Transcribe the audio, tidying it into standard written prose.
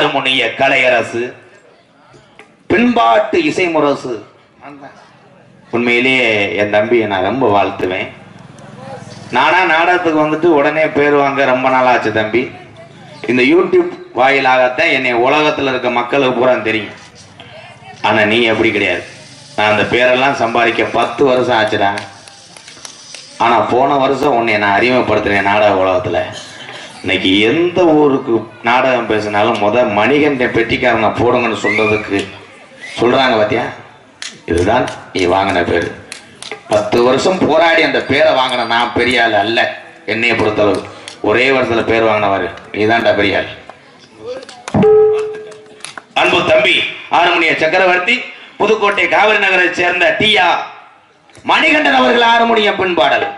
ஆறுமுனிய கலையரசு, பின்பாட்டு இசை முரசு. உண்மையிலேயே என் தம்பியை நான் ரொம்ப வாழ்த்துவேன். நானா நாடகத்துக்கு வந்துட்டு உடனே பேர் வாங்க ரொம்ப நாள் ஆச்சு தம்பி. இந்த யூடியூப் வாயிலாகத்தான் என்னை உலகத்தில் இருக்க மக்களுக்கு பூரா தெரியும். ஆனா நீ எப்படி கிடையாது. நான் அந்த பேரெல்லாம் சம்பாதிக்க 10 வருஷம் ஆச்சுடா. ஆனா போன வருஷம் உன்னை நான் அறிமுகப்படுத்தினேன் நாடக உலகத்துல. இன்னைக்கு எந்த ஊருக்கு நாடகம் பேசினாலும் மணிகண்டன் பெட்டிக்காரனை போடுங்கன்னு சொல்றதுக்கு சொல்றாங்க பாத்தியா. இதுதான் நீ வாங்கின பேரு. 10 வருஷம் போராடி அந்த பேரை வாங்கின நான் பெரிய ஆள் அல்ல. என்னைய பொறுத்தளவு ஒரே வருஷத்துல பேர் வாங்கினவாரு நீதான்டா பெரிய ஆள். அன்பு தம்பி ஆறுமுனிய சக்கரவர்த்தி, புதுக்கோட்டை காவிரி நகரை சேர்ந்த டி.ஆ. மணிகண்டன் அவர்கள் ஆறுமுனிய பின்பாடல்.